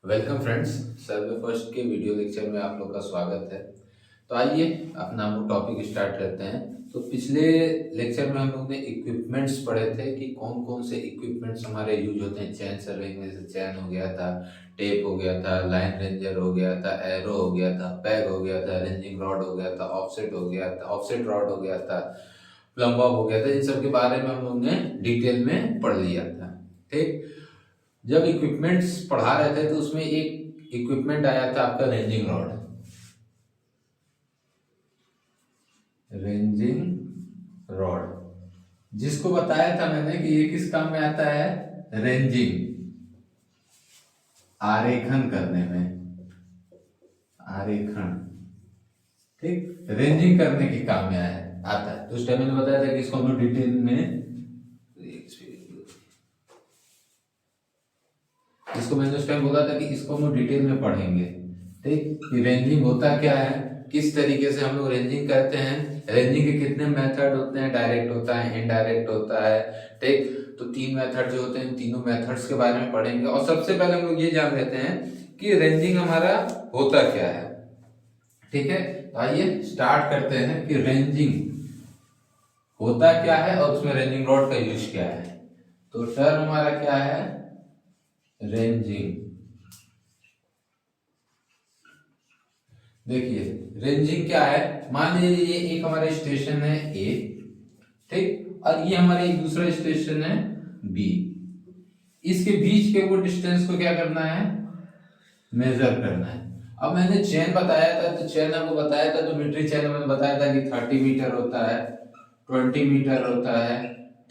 Welcome friends. Survey first के video lecture में आप लोग का स्वागत है। तो आइए अपना हम टॉपिक स्टार्ट करते हैं। तो पिछले लेक्चर में हम लोग ने इक्विपमेंट्स पढ़े थे कि कौन कौन से इक्विपमेंट्स हमारे यूज होते हैं चैन सर्विंग में। जैसे चैन हो गया था, टेप हो गया था, लाइन रेंजर हो गया था, एरो हो गया था, पैग हो गया था, रेंजिंग रॉड हो गया था, ऑफसेट हो गया था, ऑफसेट रॉड हो गया था, प्लम्ब बॉब हो गया था। इन सब के बारे में हम लोग ने डिटेल में पढ़ लिया था। ठीक, जब इक्विपमेंट्स पढ़ा रहे थे तो उसमें एक इक्विपमेंट आया था आपका रेंजिंग रॉड। रेंजिंग रॉड जिसको बताया था मैंने कि ये किस काम में आता है, रेंजिंग, आरेखन करने में, आरेखन। ठीक, रेंजिंग करने के काम में आया आता है। तो उस टाइम मैंने बताया था कि इसको हम लोग डिटेल में, इसको मैंने उस टाइम बोला था कि इसको हम लोग डिटेल में पढ़ेंगे। ठीक, कि रेंजिंग होता क्या है, किस तरीके से हम लोग रेंजिंग करते हैं, रेंजिंग के कितने मेथड होते हैं, डायरेक्ट होता है, इनडायरेक्ट होता है। ठीक, तो तीन मेथड जो होते हैं, तीनों मेथड्स के बारे में पढ़ेंगे। और सबसे पहले हम लोग ये जान लेते हैं कि रेंजिंग हमारा होता क्या है। ठीक है, तो आइए स्टार्ट करते हैं कि रेंजिंग होता क्या है और उसमें रेंजिंग रॉड का यूज क्या है। तो टर्म हमारा क्या है, रेंजिंग। देखिए रेंजिंग क्या है, मान लीजिए ये एक हमारा स्टेशन है ए, ठीक, और ये हमारा एक दूसरा स्टेशन है बी। इसके बीच के वो डिस्टेंस को क्या करना है, मेजर करना है। अब मैंने चेन बताया था, तो चेन आपको बताया था, तो मीटरी चेन मैंने बताया था कि 30 मीटर होता है, 20 मीटर होता है,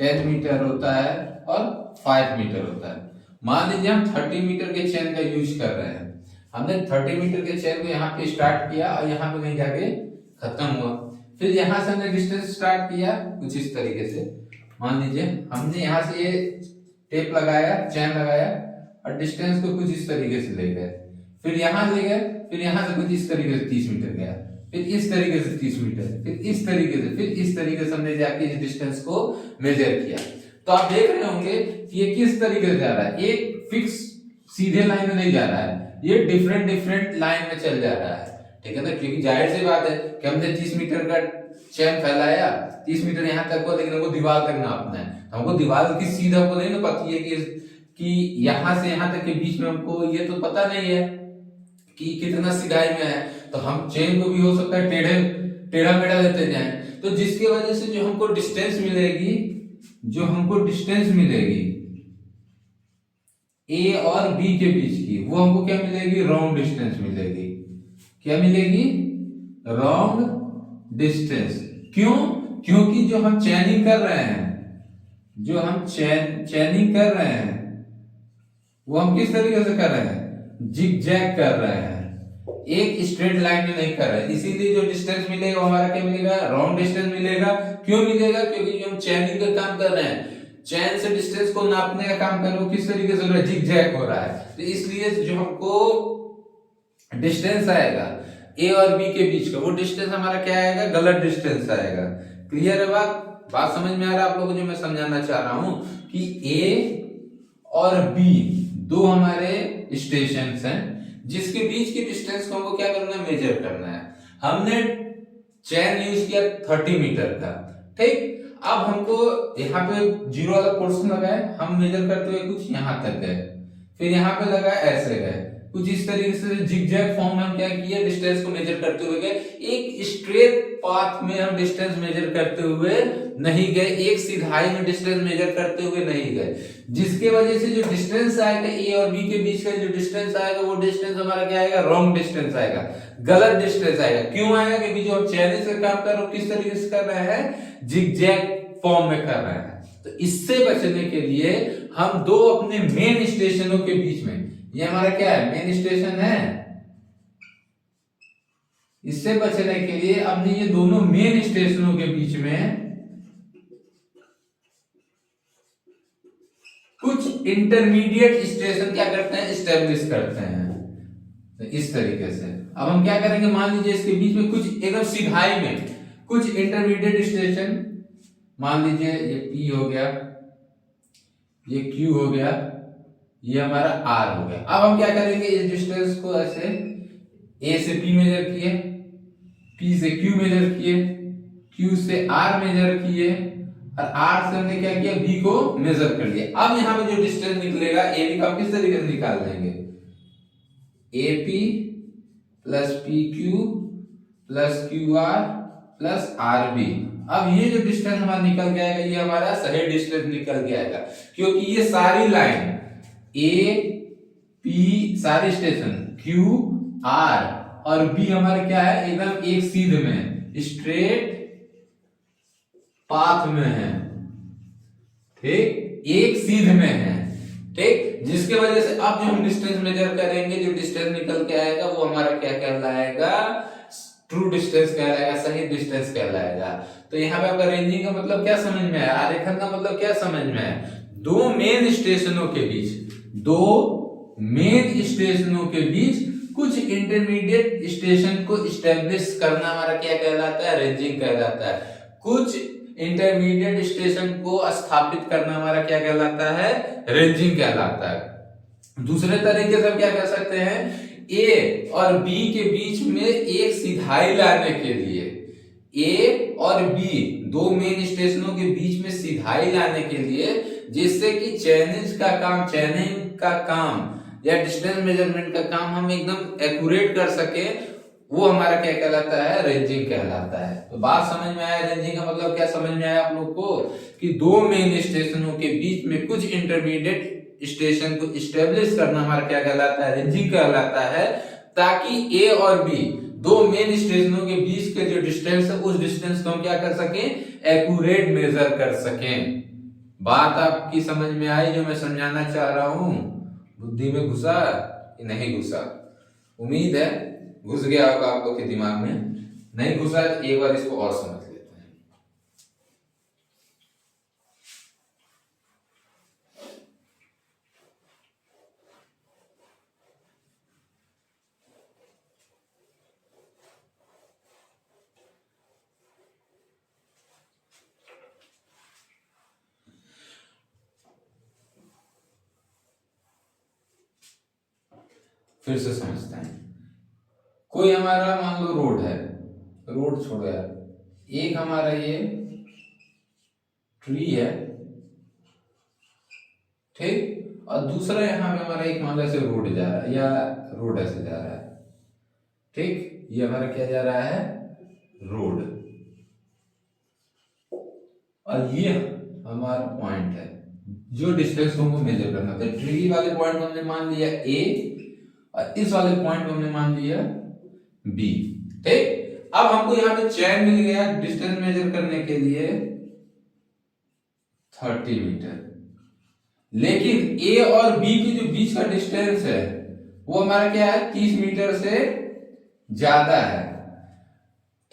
10 मीटर होता है और 5 मीटर होता है। मान लीजिए हम 30 मीटर के चेन का यूज कर रहे हैं। हमने 30 मीटर के चेन को यहाँ पे स्टार्ट किया और यहाँ पे कहीं जाके खत्म हुआ। फिर यहाँ से हमने डिस्टेंस स्टार्ट किया कुछ इस तरीके से। मान लीजिए हमने यहाँ से ये टेप लगाया, चेन लगाया और डिस्टेंस को कुछ इस तरीके से ले गए, फिर यहाँ ले गए, फिर यहाँ से कुछ इस तरीके से 30 मीटर गया, फिर इस तरीके से 30 मीटर, फिर इस तरीके से, फिर इस तरीके से हमने जाके इस डिस्टेंस को मेजर किया। तो आप देख रहे होंगे कि ये किस तरीके से जा रहा है, एक फिक्स सीधे लाइन में नहीं जा रहा है, ये डिफरेंट डिफरेंट लाइन में चल जा रहा है। ठीक है ना, क्योंकि जाहिर सी बात है कि हमने 30 मीटर का चैन फैलाया, 30 मीटर यहाँ तक हो, लेकिन हमको दीवार तक नापना है। हमको दीवार की सीधा हमको नहीं ना पता है कि यहाँ से यहाँ तक के बीच में हमको ये तो पता नहीं है कि कितना सिधाई में है। तो हम चेन को भी हो सकता है टेढ़े टेढ़ा मेढ़ा लेते जाएं, तो जिसकी वजह से जो हमको डिस्टेंस मिलेगी, जो हमको डिस्टेंस मिलेगी ए और बी के बीच की, वो हमको क्या मिलेगी, रॉन्ग डिस्टेंस मिलेगी। क्या मिलेगी, रॉन्ग डिस्टेंस। क्यों, क्योंकि जो हम चैनिंग कर रहे हैं, जो हम चैनिंग कर रहे हैं वो हम किस तरीके से कर रहे हैं, जिग जैग कर रहे हैं, एक स्ट्रेट लाइन में नहीं कर रहे हैं। इसीलिए जो डिस्टेंस मिलेगा वो हमारा क्या मिलेगा, रॉन्ग डिस्टेंस मिलेगा। क्यों मिलेगा, क्योंकि जो हम चैनिंग का काम कर रहे हैं, चैन से डिस्टेंस को नापने का काम कर रहे हैं, वो किस तरीके से हो रहा है, जिग जैग हो रहा है। तो इसलिए जो हमको डिस्टेंस आएगा ए और बी के बीच का, वो डिस्टेंस हमारा क्या आएगा, गलत डिस्टेंस आएगा। क्लियर है बात समझ में आ रहा है आप लोगों को जो मैं समझाना चाह रहा हूं कि ए और बी दो हमारे स्टेशन हैं, जिसके बीच की डिस्टेंस को हमको क्या करना है, मेजर करना है। हमने चैन यूज किया 30 मीटर का, ठीक। अब हमको यहाँ पे जीरो वाला पोर्शन लगाए, हम मेजर करते हुए कुछ यहाँ तक गए, फिर यहाँ पे लगाए, ऐसे गए, कुछ इस तरीके से जिगजैग फॉर्म में हम क्या किए, डिस्टेंस को मेजर करते हुए गए। एक स्ट्रेट पाथ में हम डिस्टेंस मेजर करते हुए नहीं गए, एक सीधाई में डिस्टेंस मेजर करते हुए नहीं गए, जिसके वजह से जो डिस्टेंस आएगा ए और बी के बीच का जो डिस्टेंस आएगा, वो डिस्टेंस हमारा क्या आएगा, रॉन्ग डिस्टेंस आएगा, गलत डिस्टेंस आएगा। क्यों आएगा, क्योंकि जो हम चैनल से काम कर रहे हो किस तरीके से कर रहे हैं, जिगजैग फॉर्म में कर रहे हैं। तो इससे बचने के लिए हम दो अपने मेन स्टेशनों के बीच में, ये हमारा क्या है, मेन स्टेशन है, इससे बचने के लिए हमने ये दोनों मेन स्टेशनों के बीच में कुछ इंटरमीडिएट स्टेशन क्या करते हैं, स्टेब्लिश करते हैं। तो इस तरीके से अब हम क्या करेंगे, मान लीजिए इसके बीच में कुछ एकदम सिधाई में कुछ इंटरमीडिएट स्टेशन, मान लीजिए ये P हो गया, ये Q हो गया, ये हमारा आर हो गया। अब हम क्या करेंगे, इस डिस्टेंस को ऐसे ए से पी मेजर किए, पी से क्यू मेजर किए, क्यू से आर मेजर किए, और आर से हमने क्या किया, बी को मेजर कर लिया। अब यहाँ पे जो डिस्टेंस निकलेगा ए बी का हम किस तरीके से निकाल लेंगे, A P plus P Q plus Q R plus R B. अब ये जो डिस्टेंस हमारा निकल के आएगा, ये हमारा सही डिस्टेंस निकल के आएगा, क्योंकि ये सारी लाइन ए पी सारे स्टेशन क्यू आर और बी हमारे क्या है, एकदम एक सीध में स्ट्रेट पाथ में है, ठीक, एक सीध में है, ठीक, जिसके वजह से अब जो हम डिस्टेंस मेजर करेंगे, जो डिस्टेंस निकल के आएगा वो हमारा क्या कहलाएगा, ट्रू डिस्टेंस कहलाएगा, सही डिस्टेंस कहलाएगा। तो यहाँ पे आपका रेंजिंग का मतलब क्या समझ में आया, आरेखन का मतलब क्या समझ में आया, दो मेन स्टेशनों के बीच, दो मेन स्टेशनों के बीच कुछ इंटरमीडिएट स्टेशन को स्टैब्लिश करना हमारा क्या कहलाता है, रेंजिंग कहलाता है। कुछ इंटरमीडिएट स्टेशन को स्थापित करना हमारा क्या कहलाता है, रेंजिंग कहलाता है। दूसरे तरीके से हम क्या कह सकते हैं, ए और बी के बीच में एक सिधाई लाने के लिए, ए और बी दो मेन स्टेशनों के बीच में सिधाई लाने के लिए, जिससे कि चैनिंग का काम या डिस्टेंस मेजरमेंट का काम हम एकदम एक्यूरेट कर सके, वो हमारा क्या कहलाता है, रेंजिंग कहलाता है। तो बात समझ में आया, रेंजिंग का मतलब क्या समझ में आया आप लोग को, कि दो मेन स्टेशनों के बीच में कुछ इंटरमीडिएट स्टेशन को स्टेब्लिश करना हमारा क्या कहलाता है, रेंजिंग कहलाता है, ताकि ए और बी दो मेन स्टेशनों के बीच के जो डिस्टेंस है, उस डिस्टेंस को हम क्या कर सकें, एक्यूरेट मेजर कर सकें। बात आपकी समझ में आई जो मैं समझाना चाह रहा हूं, बुद्धि में घुसा कि नहीं घुसा, उम्मीद है घुस गया होगा आप लोग के दिमाग में, नहीं घुसा तो एक बार इसको और समझ लेते हैं। फिर से समझते हैं, कोई हमारा मान लो रोड है, रोड छोड़ो यार, एक हमारा ये ट्री है, ठीक, और दूसरा यहाँ पे हमारा एक मान लो ऐसे रोड जा रहा है, या रोड ऐसे जा रहा है, ठीक, ये हमारा क्या जा रहा है, रोड, और ये हमारा पॉइंट है, जो डिस्टेंस हमको मेजर करना था। ट्री वाले पॉइंट को हमने मान लिया ए, और इस वाले पॉइंट को हमने मान लिया बी, ठीक। अब हमको यहाँ पे चैन मिल गया डिस्टेंस मेजर करने के लिए 30 मीटर, लेकिन ए और बी के जो बीच का डिस्टेंस है वो हमारा क्या है, 30 मीटर से ज्यादा है,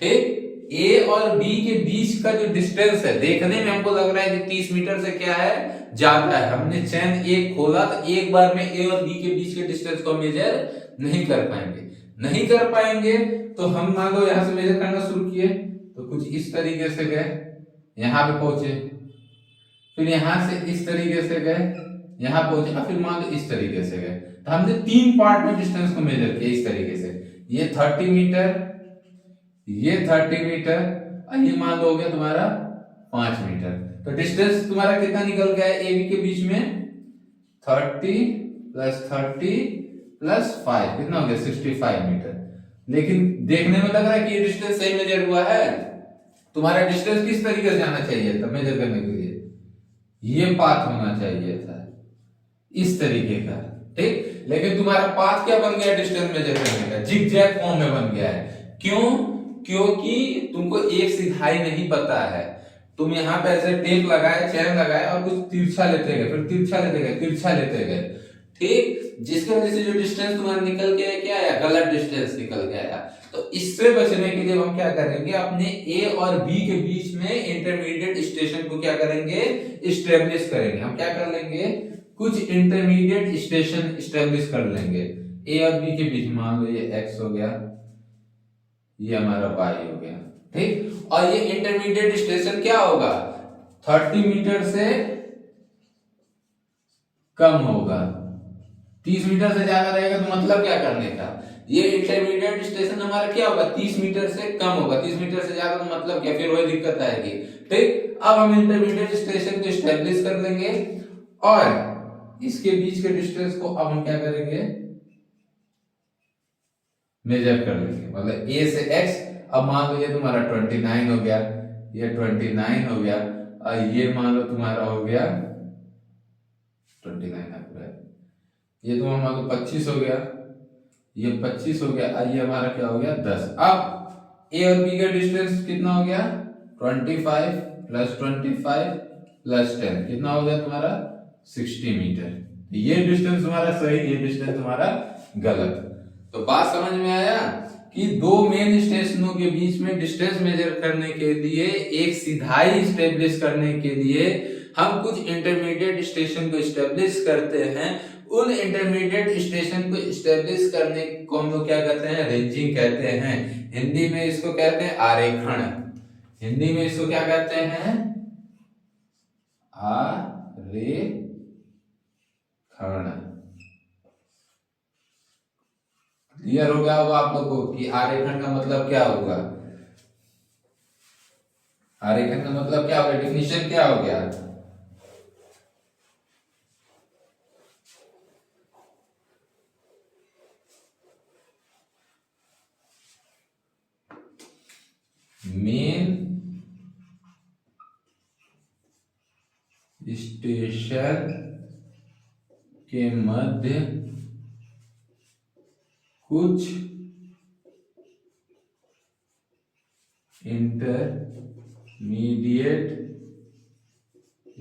ठीक। ए और बी के बीच का जो डिस्टेंस है, देखने में हमको लग रहा है कि 30 मीटर से क्या है, ज्यादा है। हमने चैन एक खोला तो एक बार में ए और बी के बीच के डिस्टेंस को मेजर नहीं कर पाएंगे, तो हम मान लो यहां से मेजर करना शुरू किए, तो कुछ इस तरीके से गए, यहां पे पहुंचे, फिर यहां से इस तरीके से गए, यहां पहुंचे, और फिर मान लो इस तरीके से गए। तो हमने 3 पार्ट में डिस्टेंस को मेजर किया इस तरीके से, ये 30 मीटर, ये 30 मीटर, और ये मान लो हो गया तुम्हारा 5 मीटर। तो डिस्टेंस तुम्हारा कितना निकल गया है ए बी के बीच में, 30 प्लस 30 प्लस 5 कितना हो गया, 65 मीटर। लेकिन देखने में लग रहा है कि ये डिस्टेंस सही मेजर हुआ है। तुम्हारा डिस्टेंस किस तरीके से जाना चाहिए था मेजर करने के लिए, ये पाथ होना चाहिए था इस तरीके का, ठीक। लेकिन तुम्हारा पाथ क्या बन गया डिस्टेंस मेजर करने का, जिग जैग फॉर्म में बन गया है। क्यों, क्योंकि तुमको एक सिधाई नहीं पता है, तुम यहाँ पे ऐसे टेप लगाए, चैन लगाए, और कुछ तिरछा लेते गए, फिर तिरछा लेते गए, ठीक, जिसकी वजह से जो डिस्टेंस तुम्हारा निकल के क्या आया, गलत डिस्टेंस निकल के आया। तो इससे बचने के लिए हम क्या करेंगे, अपने ए और बी के बीच में इंटरमीडिएट स्टेशन को क्या करेंगे, स्टेब्लिश करेंगे। हम क्या कर लेंगे, कुछ इंटरमीडिएट स्टेशन स्टेब्लिश कर लेंगे ए और बी के बीच। मान लो ये एक्स हो गया, ये हमारा वाई हो गया, ठीक। और ये इंटरमीडिएट स्टेशन क्या होगा, 30 मीटर से कम होगा, 30 मीटर से ज्यादा रहेगा तो मतलब क्या करने का, ये इंटरमीडिएट स्टेशन हमारा क्या होगा, 30 मीटर से कम होगा। 30 मीटर से ज्यादा तो मतलब क्या, फिर वही दिक्कत आएगी। ठीक, अब हम इंटरमीडिएट स्टेशन को स्टेब्लिश कर लेंगे और इसके बीच के डिस्टेंस को अब हम क्या करेंगे, मेजर कर लेंगे। मतलब ए से एक्स, अब मान लो ये तुम्हारा 29 हो गया, ये 29 हो गया, और ये मान लो तुम्हारा हो गया 29 है, ये तुम्हारा मान लो 25 हो गया, ये 25 हो गया, और ये हमारा क्या हो गया 10। अब ए और बी का डिस्टेंस कितना हो गया, 25 प्लस 25 प्लस 10 कितना हो गया तुम्हारा 60 मीटर। ये डिस्टेंस तुम्हारा सही, ये डिस्टेंस तुम्हारा गलत। तो बात समझ में आया कि दो मेन स्टेशनों के बीच में डिस्टेंस मेजर करने के लिए, एक सिधाई स्टेब्लिश करने के लिए हम कुछ इंटरमीडिएट स्टेशन को स्टेब्लिश करते हैं। उन इंटरमीडिएट स्टेशन को स्टेब्लिश करने को हम लोग क्या कहते हैं, रेंजिंग कहते हैं। हिंदी में इसको कहते हैं आरेखण। हिंदी में इसको क्या कहते हैं, आरेखण। क्लियर हो गया होगा आप लोगों को कि आरेखण का मतलब क्या होगा, आरेखण का मतलब क्या होगा, डिफिनीशन क्या हो गया। मेन स्टेशन के मध्य कुछ इंटरमीडिएट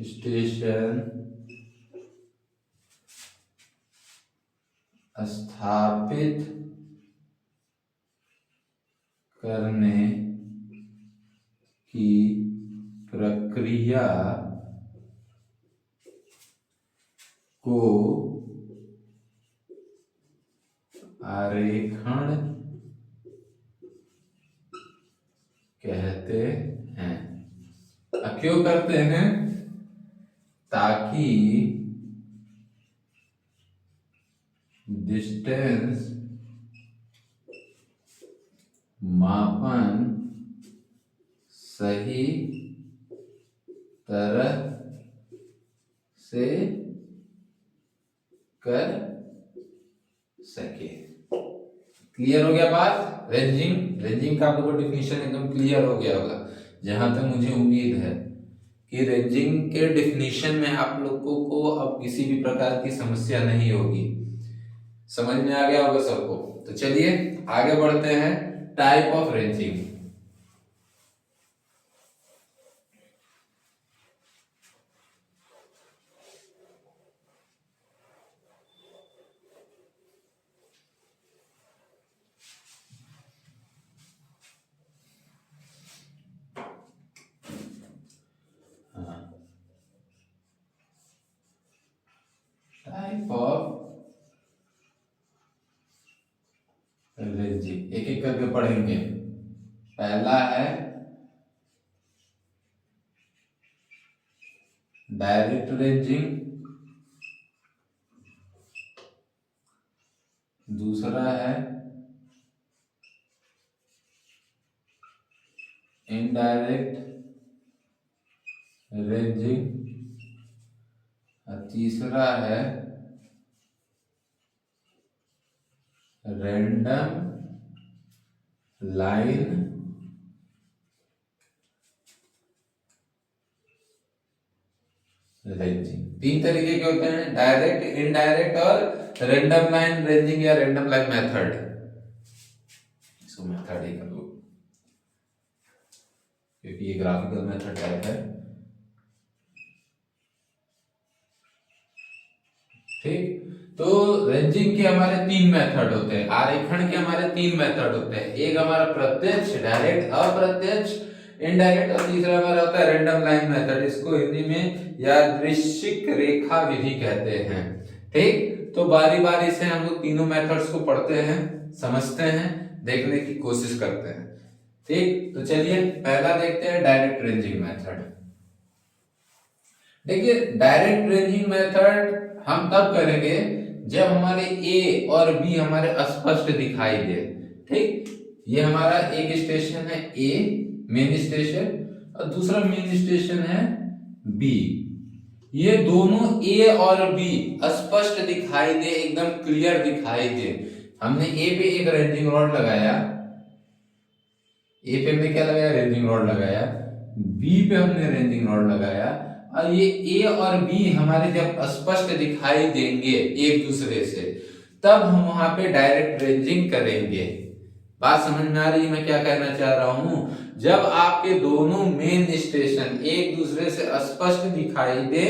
स्टेशन स्थापित करने की प्रक्रिया को आरेखण कहते हैं। क्यों करते हैं, ताकि डिस्टेंस मापन सही तरह से कर सके। क्लियर हो गया बात। रेंजिंग का आप लोगों को डिफिनीशन एकदम क्लियर हो गया होगा, जहां तक मुझे उम्मीद है कि रेंजिंग के डिफिनीशन में आप लोगों को अब किसी भी प्रकार की समस्या नहीं होगी, समझ में आ गया होगा सबको। तो चलिए आगे बढ़ते हैं, type of ranging. Type of ranging एक एक करके पढ़ेंगे। पहला है डायरेक्ट रेंजिंग, दूसरा है इनडायरेक्ट रेंजिंग, और तीसरा है रैंडम लाइन रेंजिंग। तीन तरीके के होते हैं, डायरेक्ट, इनडायरेक्ट और रैंडम लाइन रेंजिंग या रैंडम लाइन मेथड। इसको मेथड ही कर लो क्योंकि ये ग्राफिकल मेथड टाइप है। ठीक, तो रेंजिंग के हमारे तीन मेथड होते हैं, आरेखण के हमारे तीन मेथड होते हैं। एक हमारा प्रत्यक्ष डायरेक्ट, अप्रत्यक्ष इनडायरेक्ट, और तीसरा हमारा होता है रैंडम लाइन मेथड। इसको हिंदी में यादृच्छिक रेखा विधि कहते हैं। ठीक, तो बारी बारी से हम लोग तीनों मेथड्स को पढ़ते हैं, समझते हैं, देखने की कोशिश करते हैं। ठीक, तो चलिए पहला देखते हैं डायरेक्ट रेंजिंग मेथड। देखिए डायरेक्ट रेंजिंग मेथड हम तब करेंगे जब हमारे ए और बी हमारे स्पष्ट दिखाई दे। ठीक, ये हमारा एक स्टेशन है ए मेन स्टेशन और दूसरा मेन स्टेशन है बी। ये दोनों ए और बी स्पष्ट दिखाई दे, एकदम क्लियर दिखाई दे। हमने ए पे एक रेंजिंग रॉड लगाया, ए पे हमने क्या लगाया, रेंजिंग रॉड लगाया, बी पे हमने रेंजिंग रॉड लगाया, और ये ए और बी हमारे जब स्पष्ट दिखाई देंगे एक दूसरे से, तब हम वहां पे डायरेक्ट रेंजिंग करेंगे। बात समझ में आ रही है मैं क्या कहना चाह रहा हूं? जब आपके दोनों मेन स्टेशन एक दूसरे से स्पष्ट दिखाई दे,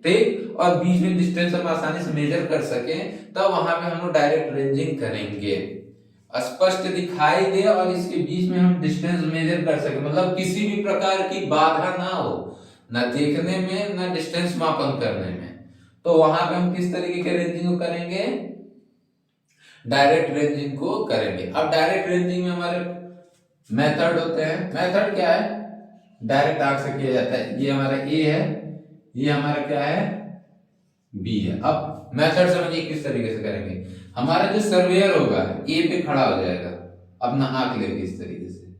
ठीक, और बीच में डिस्टेंस हम आसानी से मेजर कर सके, तब वहां पे हम लोग डायरेक्ट रेंजिंग करेंगे। स्पष्ट दिखाई दे और इसके बीच में हम डिस्टेंस मेजर कर सके, मतलब किसी भी प्रकार की बाधा ना हो, ना देखने में ना डिस्टेंस मापन करने में, तो वहां पे हम किस तरीके के रेंजिंग को करेंगे, डायरेक्ट रेंजिंग को करेंगे। अब डायरेक्ट रेंजिंग में हमारे मेथड होते हैं। मेथड क्या है, डायरेक्ट आंख से किया जाता है। ये हमारा ए है, ये हमारा क्या है, बी है। अब मेथड समझिए किस तरीके से करेंगे। हमारा जो सर्वेयर होगा ए पे खड़ा हो जाएगा, अपना आंख लेके इस तरीके से,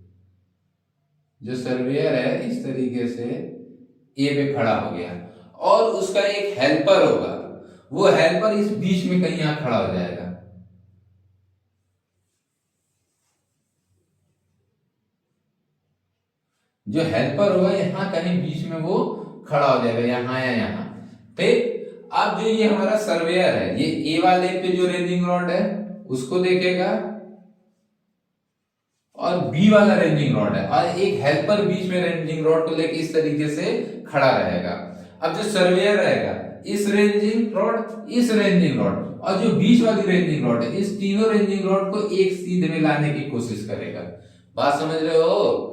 जो सर्वेयर है इस तरीके से ए पे खड़ा हो गया, और उसका एक हेल्पर होगा, वो हेल्पर इस बीच में कहीं यहां खड़ा हो जाएगा। जो हेल्पर होगा यहां कहीं बीच में वो खड़ा हो जाएगा, यहां या यहां। ठीक, अब जो ये हमारा सर्वेयर है, ये ए वाले पे जो रेंजिंग रॉड है उसको देखेगा, और बी वाला रेंजिंग रॉड है, और एक हेल्पर बीच में रेंजिंग रॉड को लेके इस तरीके से खड़ा रहेगा। अब जो सर्वेयर रहेगा इस रेंजिंग रॉड, इस रेंजिंग रॉड, और जो बीच वाली रेंजिंग रॉड है, इस तीनों रेंजिंग रॉड को एक सीध में लाने की कोशिश करेगा। बात समझ रहे हो?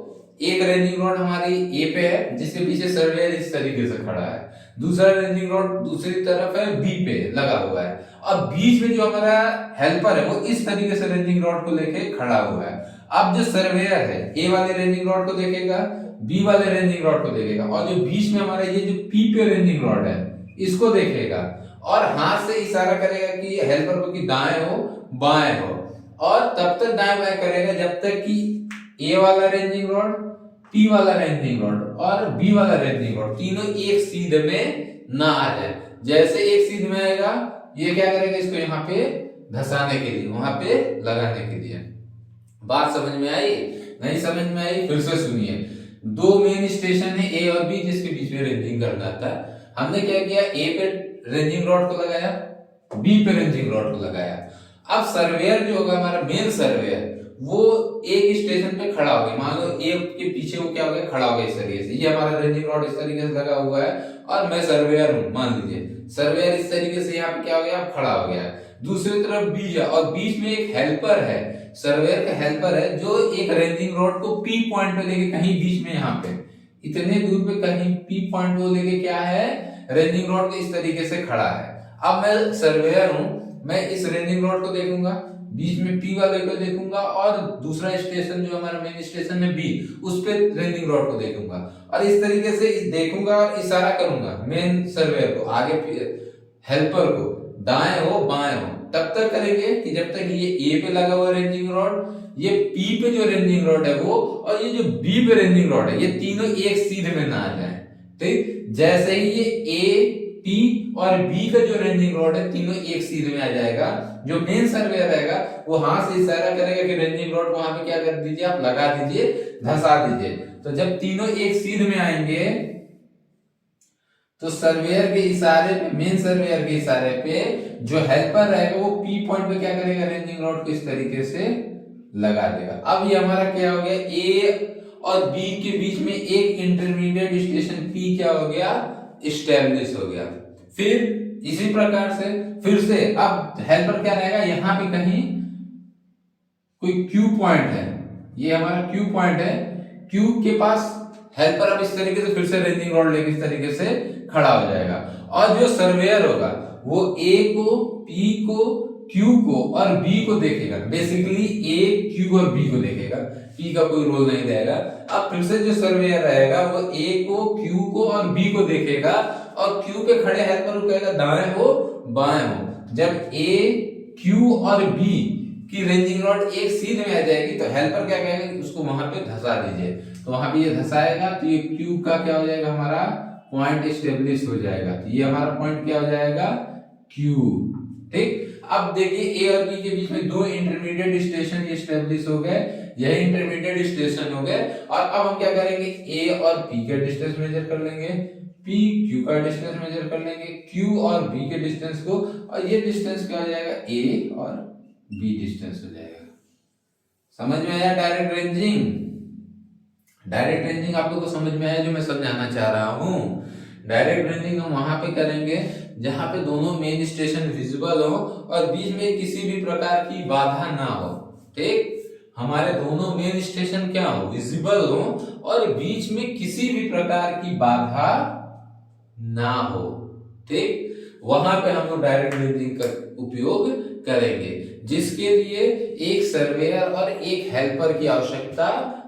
एक रेंजिंग रॉड हमारी ए पे है जिसके पीछे सर्वेयर इस तरीके से खड़ा है, दूसरा रेंजिंग रॉड दूसरी तरफ है बी पे लगा हुआ है, और बीच में जो हमारा हेल्पर है वो इस तरीके से रेंजिंग रॉड को लेके खड़ा हुआ है। अब जो सर्वेयर है ए वाले रेंजिंग रॉड को देखेगा, बी वाले रेंजिंग रॉड को देखेगा, और जो बीच में हमारा ये जो पी पे रेंजिंग रॉड है इसको देखेगा, और हाथ से इशारा करेगा कि हेल्पर को कि दाएं हो बाएं हो, और तब तक दाएं बाएं करेगा जब तक कि ए वाला रेंजिंग रॉड, पी वाला रेंजिंग रॉड और बी वाला रेंजिंग रॉड तीनों एक सीध में ना आ जाए। जैसे एक सीध में आएगा, ये क्या करेगा, इसको यहाँ पे धसाने के लिए, वहां पे लगाने के लिए। बात समझ में आई? नहीं समझ में आई? फिर से सुनिए। दो मेन स्टेशन है ए और बी जिसके बीच में रेंजिंग करना था। हमने क्या किया, ए पे रेंजिंग रॉड को लगाया, बी पे रेंजिंग रॉड को लगाया। अब सर्वेयर जो होगा हमारा मेन सर्वेयर, वो एक स्टेशन पे खड़ा हो गया, मान लो ए के पीछे वो क्या हो गया, खड़ा हो गया इस तरीके से। ये हमारा रेंजिंग रॉड इस तरीके से लगा हुआ है, और मैं सर्वेयर हूं, मान लीजिए सर्वेयर इस तरीके से यहाँ पे क्या हो गया, खड़ा हो गया। दूसरी तरफ बी है, और बीच में एक हेल्पर है, सर्वेयर का हेल्पर है, जो एक रेंजिंग रॉड को पी पॉइंट पे लेके कहीं बीच में यहाँ पे इतने दूर पे कहीं पी पॉइंट पे लेके क्या है, रेंजिंग रॉड को इस तरीके से खड़ा है। अब मैं सर्वेयर हूं, मैं इस रेंजिंग रॉड को देखूंगा, बीच में पी वाले को देखूंगा, और दूसरा स्टेशन जो हमारा मेन स्टेशन है बी, उस पे रेंजिंग रॉड को देखूंगा, और इस तरीके से देखूंगा और इशारा करूंगा मेन सर्वेयर को, आगे हेल्पर को, दाएं हो बाएं हो, तब तक करेंगे कि जब तक ये ए पे लगा हुआ रेंजिंग रॉड, ये पी पे जो रेंजिंग रॉड है वो, और ये जो बी पे रेंजिंग रॉड है, ये तीनों एक सीध में ना आ जाए। ठीक, जैसे ही ये ए, पी और बी का जो रेंजिंग रॉड है तीनों एक सीध में आ जाएगा, जो मेन सर्वेयर रहेगा वो हाथ से इशारा करेगा कि रेंजिंग रॉड वहां पे क्या कर दीजिए, आप लगा दीजिए, धसा दीजिए। तो जब तीनों एक सीध में आएंगे, तो सर्वेयर के इशारे पे, मेन सर्वेयर के इशारे पे जो हेल्पर रहेगा वो पी पॉइंट पे क्या करेगा, रेंजिंग रॉड को इस तरीके से लगा देगा। अब ये हमारा क्या हो गया, ए और बी के बीच में एक इंटरमीडिएट स्टेशन पी क्या हो गया, इस्टेब्लिश हो गया। फिर इसी प्रकार से फिर से अब हेल्पर क्या रहेगा, यहां पे कहीं कोई क्यू पॉइंट है, ये हमारा क्यू पॉइंट है, क्यू के पास हेल्पर अब इस तरीके से फिर से रेंजिंग रॉड लेके इस तरीके से खड़ा हो जाएगा, और जो सर्वेयर होगा वो ए को, पी को, क्यू को और बी को देखेगा। बेसिकली ए, क्यू और बी को देखेगा, पी का कोई रोल नहीं रहेगा। अब फिर से जो सर्वेयर रहेगा वो ए को, क्यू को और बी को देखेगा, और क्यू पे खड़े हेल्पर को कहेगा दाएं हो बाएं हो, जब ए क्यू और बी की रेंजिंग रॉड एक सीध में आ जाएगी तो हेल्पर क्या कहेगा कि उसको वहां पे धंसा दीजिए, तो वहां पे ये धंसाएगा तो ये क्यू का क्या हो जाएगा, हमारा पॉइंट एस्टेब्लिश हो जाएगा, तो ये हमारा पॉइंट क्या हो जाएगा, क्यू। ठीक, अब देखिए ए और बी के बीच में दो इंटरमीडिएट स्टेशन एस्टेब्लिश हो गए, यही इंटरमीडिएट स्टेशन हो गए, और अब हम क्या करेंगे, ए और पी का डिस्टेंस मेजर कर लेंगे, पी क्यू का डिस्टेंस मेजर कर लेंगे, क्यू और बी के डिस्टेंस को, और ये डिस्टेंस क्या हो जाएगा, ए और बी डिस्टेंस हो जाएगा। समझ में आया डायरेक्ट रेंजिंग? डायरेक्ट रेंजिंग आप लोग को समझ में आया जो मैं समझाना चाह रहा हूं? डायरेक्ट रेंजिंग हम वहां पे करेंगे जहां पे दोनों मेन स्टेशन विजिबल हो और बीच में किसी भी प्रकार की बाधा ना हो। ठीक, हमारे दोनों मेन स्टेशन क्या हो, विजिबल हो और बीच में किसी भी प्रकार की बाधा ना हो। ठीक, वहां पे हम लोग डायरेक्ट रेंजिंग का उपयोग करेंगे, जिसके लिए एक सर्वेयर और एक हेल्पर की आवश्यकता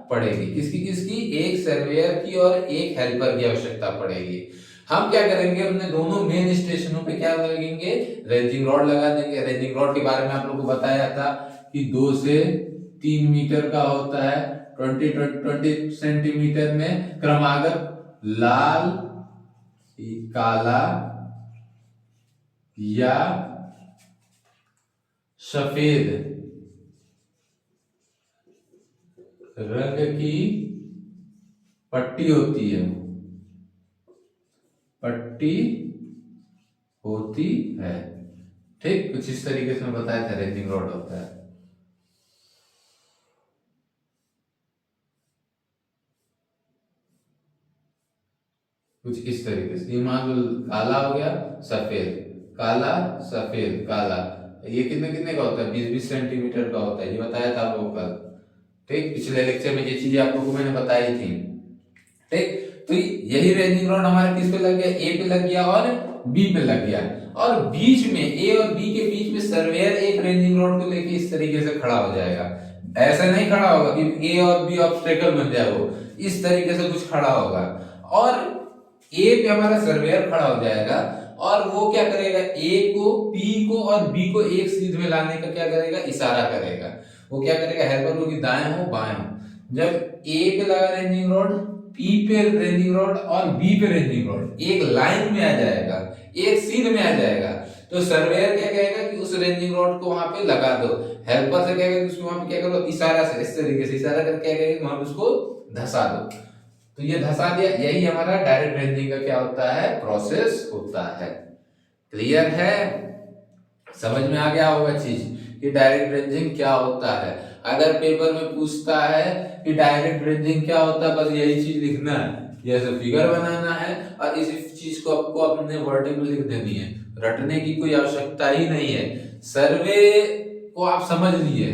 पड़ेगी। किसकी किसकी? एक सर्वेयर की और एक हेल्पर की आवश्यकता पड़ेगी। हम क्या करेंगे, अपने दोनों मेन स्टेशनों पे क्या लगेंगे, रेंजिंग रॉड लगा देंगे। रेंजिंग रॉड के बारे में आप लोगों को बताया था कि 2 से 3 मीटर का होता है, 20 सेंटीमीटर में क्रमागत लाल, काला या सफेद रंग की पट्टी होती है, पट्टी होती है। ठीक, कुछ इस तरीके से मैं बताया था रेंजिंग रॉड होता है। कुछ इस तरीके से, ये मान लो काला हो गया, सफेद, काला, सफेद, काला, ये कितने कितने का होता है, 20-20 सेंटीमीटर का होता है, ये बताया था आपको कल। ठीक, पिछले लेक्चर में ये चीजें आप लोगों को मैंने बताई थी। ठीक, तो यही रेंजिंग रॉड हमारे किस पे लग गया, ए पे लग गया और बी पे लग गया, और बीच में ए और बी के बीच में सर्वेयर एक रेंजिंग रॉड को लेके इस तरीके से खड़ा हो जाएगा। ऐसा नहीं खड़ा होगा कि ए और बी ऑब्स्टेकल बन जाए, वो इस तरीके से कुछ खड़ा होगा, और ए पे हमारा सर्वेयर खड़ा हो जाएगा, और वो क्या करेगा, ए को, पी को और बी को एक सीध में लाने का क्या करेगा, इशारा करेगा। वो क्या करेगा, हेल्पर को कि दाएं हो बाएं हो। जब ए पे लगा रेंजिंग रॉड, पी पे रेंजिंग रॉड और बी पे रेंजिंग रॉड एक लाइन में आ जाएगा, एक सीध में आ जाएगा, तो सर्वेयर क्या कहेगा कि उस रेंजिंग रॉड को वहां पे लगा दो। हेल्पर से कहेगा कि उसको वहां पे क्या करो, इशारा से, इस तरीके से इशारा करके क्या कहेगा, वहां पे उसको धंसा दो। तो ये धंसा दिया, यही हमारा डायरेक्ट रेंजिंग का क्या होता है, प्रोसेस होता है। क्लियर है? समझ में आ गया होगा चीज कि डायरेक्ट रेंजिंग क्या होता है। अगर पेपर में पूछता है कि डायरेक्ट रेंजिंग क्या होता है, बस यही चीज लिखना है, जैसे फिगर बनाना है और इसी चीज को आपको अपने वर्डिंग में लिख देनी है, रटने की कोई आवश्यकता ही नहीं है। सर्वे को आप समझ लिए,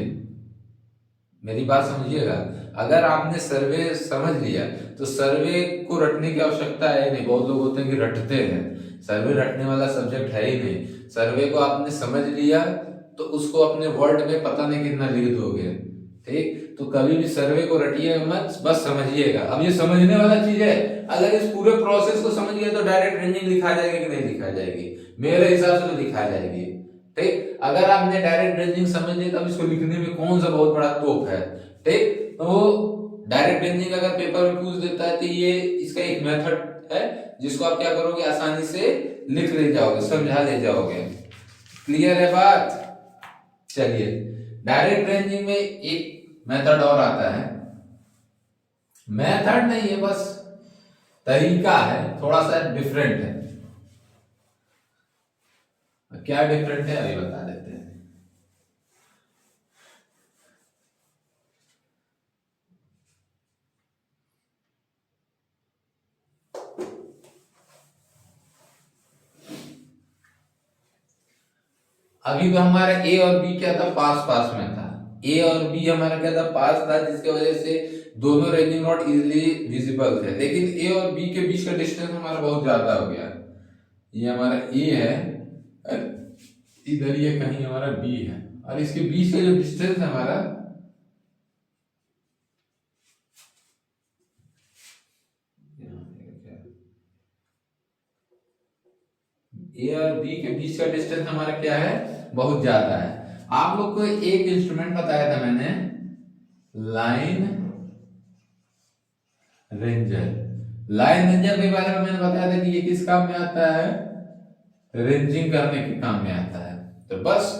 मेरी बात समझिएगा, अगर आपने सर्वे समझ लिया तो सर्वे को रटने की आवश्यकता है नहीं। बहुत लोग होते हैं कि रटते हैं, सर्वे रटने वाला सब्जेक्ट है ही नहीं। सर्वे को आपने समझ लिया तो उसको अपने वर्ड में पता नहीं कितना लिख दोगे। ठीक, तो कभी भी सर्वे को रटिए मत, बस समझिएगा। अब ये समझने वाला चीज है, अगर इस पूरे प्रोसेस को समझ गए तो डायरेक्ट रेंजिंग लिखा जाएगी कि नहीं लिखा जाएगी, मेरे हिसाब से तो लिखा जाएगी। ठीक, अगर आपने डायरेक्ट रेंजिंग समझ ली तब इसको लिखने में कौन सा बहुत बड़ा तोप है। ठीक, तो डायरेक्ट रेंजिंग अगर पेपर में पूछ देता है तो ये इसका एक मेथड है जिसको आप क्या करोगे, आसानी से लिख ले जाओगे, समझा ले जाओगे। क्लियर है बात? चलिए, डायरेक्ट रेंजिंग में एक मेथड और आता है, मेथड नहीं है बस तरीका है, थोड़ा सा डिफरेंट है। क्या डिफरेंट है अभी बता देते हैं। अभी तो हमारा ए और बी क्या था, पास पास में था, ए और बी हमारा क्या था, पास था, जिसके वजह से दोनों रेंजिंग रॉड इजीली विजिबल थे। लेकिन ए और बी के बीच का डिस्टेंस हमारा बहुत ज्यादा हो गया, ये हमारा ए है, इधर ये कहीं हमारा बी है, और इसके बीच का जो डिस्टेंस है हमारा, ए और बी के बीच का डिस्टेंस हमारा क्या है, बहुत ज्यादा है। आप लोग को एक इंस्ट्रूमेंट बताया था मैंने, लाइन रेंजर। लाइन रेंजर के बारे में मैंने बताया था कि ये किस काम में आता है, रेंजिंग करने के काम में आता है। तो बस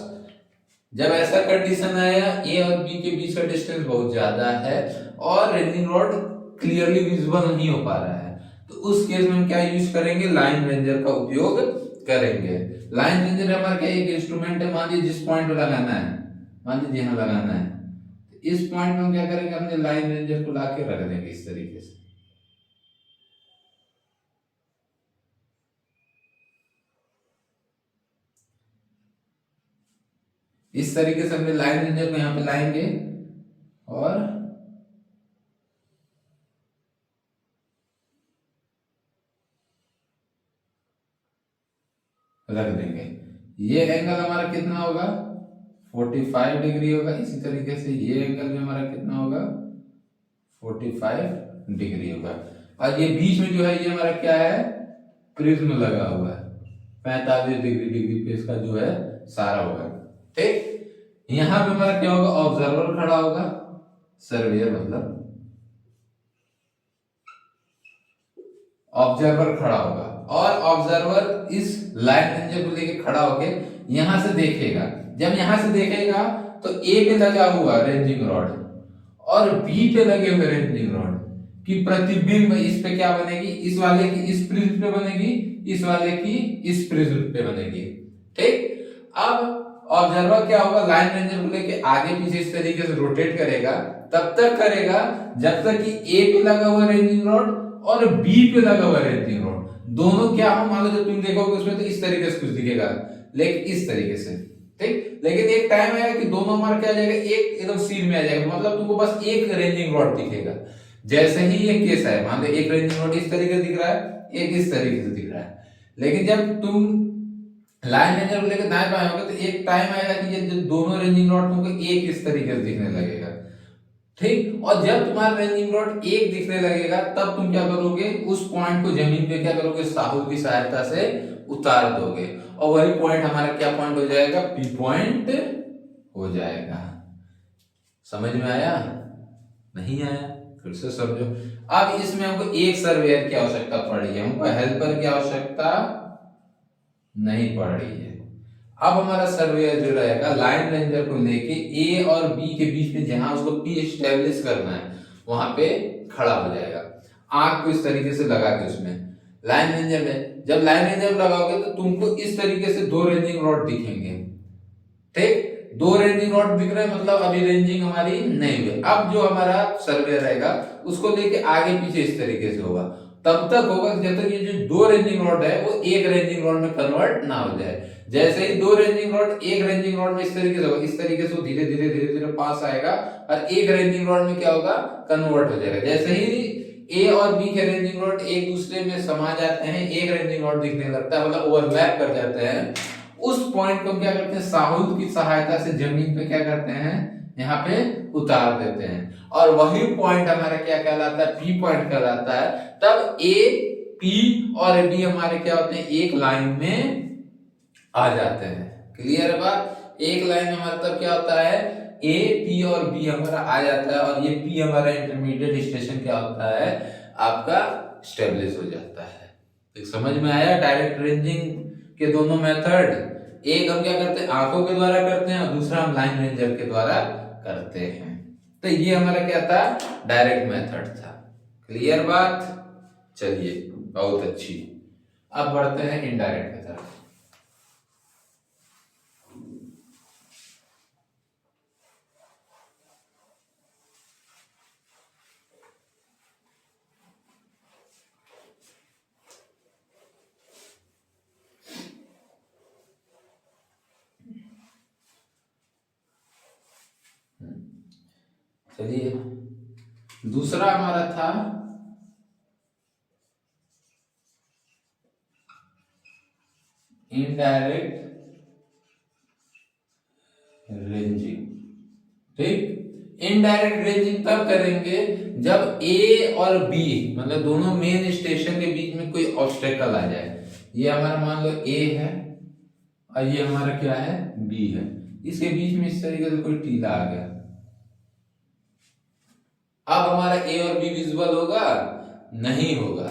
जब ऐसा कंडीशन आया ए और बी के बीच का डिस्टेंस बहुत ज्यादा है और रेंजिंग रॉड क्लियरली विजिबल नहीं हो पा रहा है, तो उस केस में हम क्या यूज करेंगे, लाइन रेंजर का उपयोग करेंगे। लाइन रेंजर हमारा क्या एक इंस्ट्रूमेंट है, मान लीजिए जिस पॉइंट पे लगाना है, मान लीजिए यहां लगाना है, तो इस पॉइंट में हम क्या करेंगे, अपने लाइन रेंजर को लाके रख देंगे इस तरीके से। इस तरीके से हमने लाइन रेंजर को यहां पे लाएंगे और रख देंगे। ये एंगल हमारा कितना होगा, 45 डिग्री होगा। इसी तरीके से ये एंगल भी हमारा कितना होगा, 45 डिग्री होगा। और ये बीच में जो है ये हमारा क्या है, प्रिज्म लगा हुआ है, 45 डिग्री पे इसका जो है सारा होगा। ठीक, यहां पे हमारा क्या होगा, ऑब्जर्वर खड़ा होगा, सर्वेयर मतलब ऑब्जर्वर खड़ा होगा, और ऑब्जर्वर इस लाइन रेंजर को लेके खड़ा होके यहां से देखेगा। जब यहां से देखेगा तो ए पे लगा हुआ रेंजिंग रॉड और बी पे लगे हुए रेंजिंग रॉड की प्रतिबिंब इस पे क्या बनेगी, इस वाले की इस प्रिज्म पे बनेगी, इस वाले की इस प्रिज्म पे बनेगी। ठीक, अब ऑब्जर्वर क्या होगा, लाइन रेंजर को लेके आगे पीछे इस तरीके से रोटेट करेगा, तब तक करेगा जब तक कि ए पे लगा हुआ रेंजिंग रॉड और बी पे लगा हुआ रेंजिंग रॉड दोनों क्या हो, मान लो जब तुम देखोगे उसमें तो इस तरीके से कुछ दिखेगा, लेकिन इस तरीके से। ठीक, लेकिन एक टाइम आएगा कि दोनों मार क्या आ जाएगा, एक एकदम सीध में आ जाएगा, मतलब तुमको बस एक रेंजिंग रॉड दिखेगा। जैसे ही ये केस है, मान लो एक रेंजिंग रॉड इस तरीके से दिख रहा है, एक इस तरीके से दिख रहा है, लेकिन जब तुम लाइन रेंजर को लेकर दाएं बाएं होगे तो एक टाइम आएगा कि ये जो दोनों रेंजिंग रॉड तुमको एक इस तरीके से दिखने लगेगा। ठीक, और जब तुम्हारा रेंजिंग रॉड एक दिखने लगेगा तब तुम क्या करोगे, उस पॉइंट को जमीन पे क्या करोगे, साहुल की सहायता से उतार दोगे, और वही पॉइंट हमारा क्या पॉइंट हो जाएगा, पी पॉइंट हो जाएगा। समझ में आया, नहीं आया फिर से समझो। अब इसमें हमको एक सर्वेयर की आवश्यकता पड़ी है, हमको हेल्पर की आवश्यकता नहीं पड़ रही है। अब हमारा सर्वेयर जो रहेगा लाइन रेंजर को लेके ए और बी के बीच में जहां उसको पी एस्टेब्लिश करना है वहां पे खड़ा हो जाएगा, आंख को इस तरीके से लगा के उसमें लाइन रेंजर में। जब लाइन रेंजर लगाओगे तो तुमको इस तरीके से दो रेंजिंग रॉड दिखेंगे। ठीक, दो रेंजिंग रॉड दिख रहे हैं, मतलब अभी रेंजिंग हमारी नहीं हुई। अब जो हमारा सर्वेयर रहेगा उसको लेके आगे पीछे इस तरीके से होगा, तब तक होगा जब तक ये जो दो रेंजिंग रॉड है वो एक रेंजिंग रॉड में कन्वर्ट ना हो जाए। जैसे ही दो रेंजिंग रॉड एक रेंजिंग रॉड में इस तरीके से होगा, इस तरीके से धीरे धीरे धीरे धीरे पास आएगा और एक रेंजिंग रॉड में क्या होगा, कन्वर्ट हो जाएगा। जैसे ही ए और बी के रेंजिंग रॉड एक दूसरे में समा जाते हैं, एक रेंजिंग रॉड दिखने लगता है, मतलब ओवरलैप कर जाते हैं, उस पॉइंट को क्या करते हैं, साहुल की सहायता से जमीन पे क्या करते हैं, यहाँ पे उतार देते हैं, और वही पॉइंट हमारा क्या कहलाता है, पी पॉइंट कहलाता है। तब ए, पी और बी हमारे क्या होते हैं, एक लाइन में आ जाते हैं। क्लियर है बात, एक लाइन में हमारा तब क्या होता है, ए, पी और बी हमारा आ जाता है, और ये पी हमारा इंटरमीडिएट स्टेशन क्या होता है, आपका स्टेब्लिश हो जाता है। तो समझ में आया डायरेक्ट रेंजिंग के दोनों मेथड। एक हम क्या करते हैं, आंखों के द्वारा करते हैं, और दूसरा हम लाइन रेंजर के द्वारा करते हैं। तो ये हमारा क्या था, डायरेक्ट मेथड था। क्लियर बात, चलिए बहुत अच्छी। अब बढ़ते हैं इनडायरेक्ट मेथड। चलिए दूसरा हमारा था इनडायरेक्ट रेंजिंग। ठीक, इनडायरेक्ट रेंजिंग तब करेंगे जब ए और बी मतलब दोनों मेन स्टेशन के बीच में कोई ऑब्स्टेकल आ जाए। ये हमारा मान लो ए है और ये हमारा क्या है, बी है। इसके बीच में इस तरीके से कोई टीला आ गया। अब हमारा ए और बी विजिबल होगा, नहीं होगा।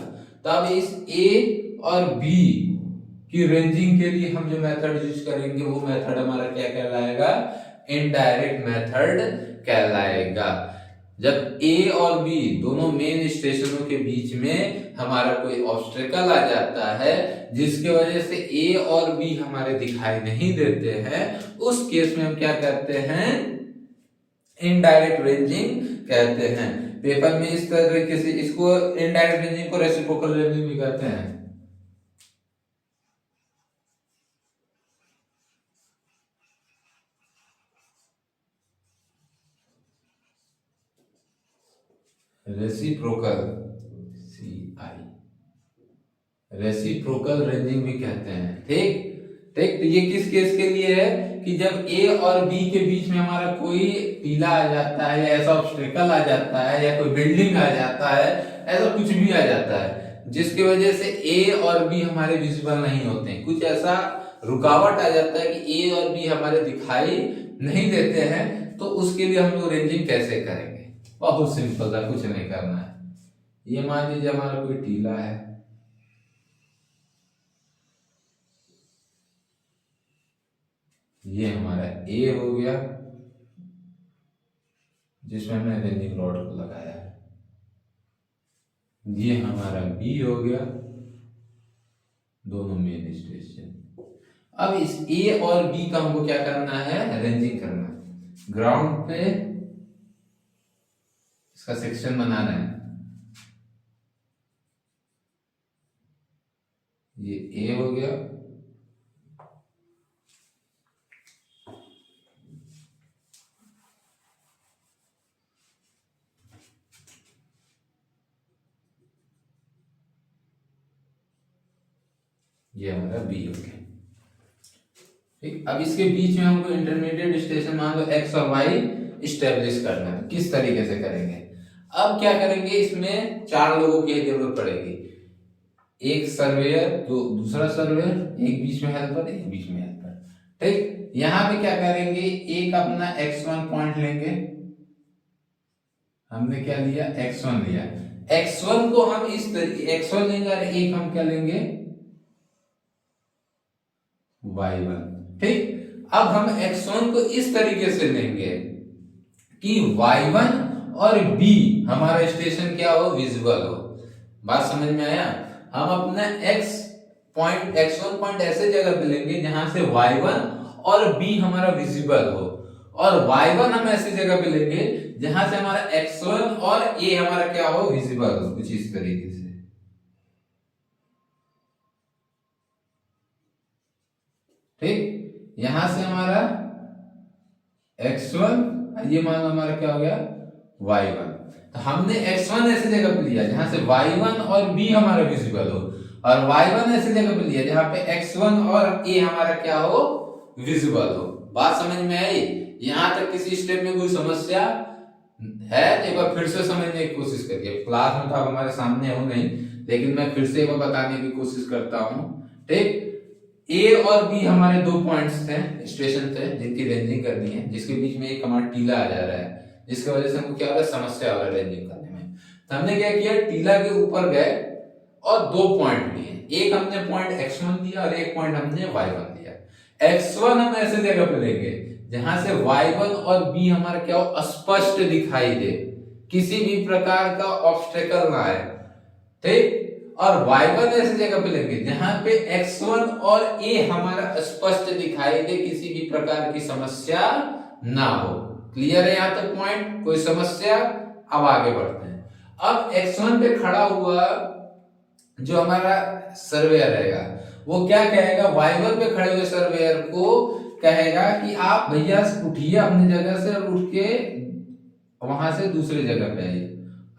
तो अब इस ए और बी की रेंजिंग के लिए हम जो मेथड यूज करेंगे वो मेथड हमारा क्या कहलाएगा, इनडायरेक्ट मेथड कहलाएगा। जब ए और बी दोनों मेन स्टेशनों के बीच में हमारा कोई ऑब्स्टेकल आ जाता है जिसके वजह से ए और बी हमारे दिखाई नहीं देते हैं, उस केस में हम क्या कहते हैं, इनडायरेक्ट रेंजिंग कहते हैं। पेपर में इस तरीके से इसको इनडायरेक्ट रेंजिंग को रेसिप्रोकल रेंजिंग भी कहते हैं। रेसिप्रोकल रेसिप्रोकल रेंजिंग भी कहते हैं। ठीक ठीक। तो ये किस केस के लिए है कि जब ए और बी के बीच में हमारा कोई टीला आ जाता है, या ऐसा ऑब्स्टेकल आ जाता है, या कोई बिल्डिंग आ जाता है, ऐसा कुछ भी आ जाता है जिसकी वजह से ए और बी हमारे विजिबल नहीं होते हैं। कुछ ऐसा रुकावट आ जाता है कि ए और बी हमारे दिखाई नहीं देते हैं, तो उसके लिए हम लोग रेंजिंग कैसे करेंगे। बहुत सिंपल है, कुछ नहीं करना है। ये मान लीजिए हमारा कोई टीला है, ये हमारा ए हो गया जिसमें हमने रेंजिंग रॉड को लगाया है, ये हमारा बी हो गया, दोनों मेन स्टेशन। अब इस ए और बी का हमको क्या करना है, रेंजिंग करना है। ग्राउंड पे इसका सेक्शन बनाना है, ये ए हो गया, ये हमारा बी हो गया। ठीक। अब इसके बीच में हमको इंटरमीडिएट स्टेशन मान लो एक्स और वाई स्टेब्लिश करना है। किस तरीके से करेंगे, अब क्या करेंगे, इसमें 4 लोगों की जरूरत पड़ेगी। एक सर्वेयर, दूसरा सर्वेयर, एक बीच में हेल्पर, एक बीच में हेल्पर। ठीक। यहां पे क्या करेंगे, एक अपना x1 पॉइंट लेंगे, हमने क्या लिया, x1 लिया। x1 को हम इस तरीके x1 लेंगे और एक हम क्या लेंगे, y1। ठीक। अब हम x1 को इस तरीके से लेंगे कि y1 और b हमारा स्टेशन क्या हो, विजिबल हो। बात समझ में आया। हम अपना x1 पॉइंट ऐसे जगह पे लेंगे जहां से y1 और b हमारा विजिबल हो, और y1 हम ऐसे जगह पे लेंगे जहां से हमारा x1 और a हमारा क्या हो, विजिबल हो। कुछ इस तरीके से। ठीक। यहां से हमारा x1, ये मान लो हमारा क्या हो गया, y1। तो हमने x1 ऐसे जगह पे लिया जहां से y1 और b हमारा विजिबल हो, और y1 ऐसे जगह पे लिया जहां पे x1 और a हमारा क्या हो, विजिबल हो। बात समझ में आई। यहां तक किसी स्टेप में कोई समस्या है, एक बार फिर से समझने की कोशिश करिए। क्लास में तो आप हमारे सामने हो नहीं, लेकिन मैं फिर से एक बार बताने की कोशिश करता हूं। ठीक। ए और बी हमारे 2 पॉइंट्स थे, स्टेशन थे, जिनकी रेंजिंग करनी है, जिसके बीच में एक हमारा टीला आ जा रहा है, जिसकी वजह से हमको क्या हो रहा है, समस्या हो रहा है रेंजिंग करने में। तो हमने क्या किया, टीला के ऊपर गए और 2 पॉइंट लिए। एक हमने पॉइंट x1 दिया और एक पॉइंट हमने y1 दिया। x1 हम ऐसे जगह पे लेंगे जहां से y1 और b हमारा क्या हो, स्पष्ट दिखाई दे, किसी भी प्रकार का ऑब्स्टेकल ना आए। ठीक। और y1 ऐसी जगह पे लेंगे जहां पे x1 और a हमारा स्पष्ट दिखाई दे, किसी भी प्रकार की समस्या ना हो। क्लियर है यहां तक पॉइंट, कोई समस्या। अब आगे बढ़ते हैं। अब x1 पे खड़ा हुआ जो हमारा सर्वेयर रहेगा वो क्या कहेगा, y1 पे खड़े हुए सर्वेयर को कहेगा कि आप भैया उठिए अपनी जगह से और उठ के वहां से दूसरी जगह पे आइए,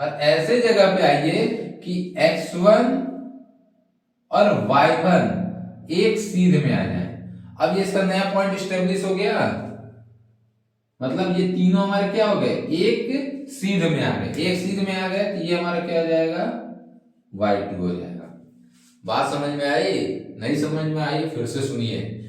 और ऐसे जगह पे आइए कि x1 और y1 एक सीध में आ जाए। अब ये इसका नया पॉइंट स्टेब्लिश हो गया, मतलब ये तीनों हमारे क्या हो गए, एक सीध में आ गए। एक सीध में आ गए तो ये हमारा क्या हो जाएगा, y2 हो जाएगा। बात समझ में आई? नहीं समझ में आई? फिर से सुनिए।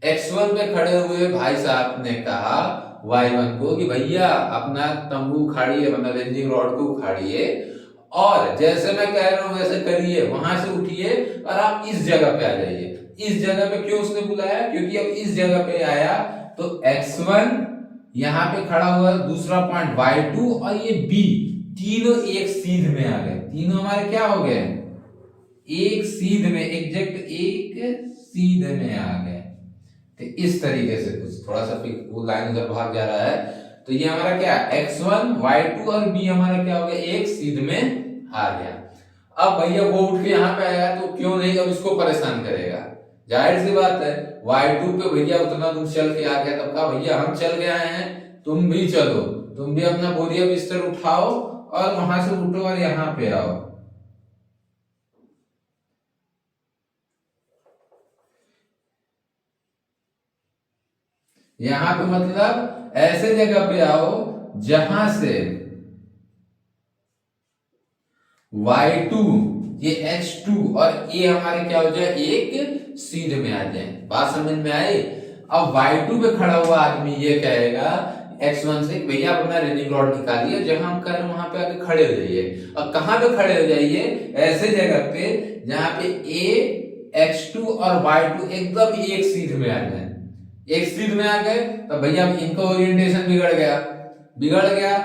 x1 पे खड़े हुए भाई साहब ने कहा y1 को कि भैया अपना तंबू उखाड़िए, मतलब रेंजिंग रॉड को उखाड़िए, और जैसे मैं कह रहा हूं वैसे करिए, वहां से उठिए और आप इस जगह पे आ जाइए। इस जगह पे क्यों उसने बुलाया? क्योंकि अब इस जगह पे आया तो x1 यहाँ पे खड़ा हुआ, दूसरा पॉइंट y2 और ये b, तीनों एक सीध में आ गए। तीनों हमारे क्या हो गए? एक सीध में, एग्जैक्ट एक सीध में आ गए। तो इस तरीके से कुछ थोड़ा सा वो लाइन उधर भाग जा रहा है। तो ये हमारा क्या, x1 y2 और b हमारा क्या हो गया, एक सीध में आ गया। अब भैया वो उठ के यहाँ पे आया तो क्यों नहीं अब इसको परेशान करेगा, जाहिर सी बात है। y2 पे भैया उतना दूर चल के आ गया, तब कहा भैया हम चल के आए हैं, तुम भी चलो, तुम भी अपना बोरिया बिस्तर उठाओ और वहां से उठो और यहाँ पे आओ। यहां पे मतलब ऐसे जगह पे आओ जहां से y2, ये x2 और a हमारे क्या हो जाए, एक सीध में आ जाए। बात समझ में आई? अब y2 पे खड़ा हुआ आदमी ये कहेगा x1 से, भैया अपना रेंजिंग रॉड निकालिए, जहां हम कह रहे हैं वहां पे आके खड़े हो जाइए। अब कहां पे खड़े हो जाइए? ऐसे जगह पे जहां पे a, x2 और y2 एकदम एक सीध में आ जाए। एक सीध में आ गए तो भैया इनका ओरिएंटेशन बिगड़ गया।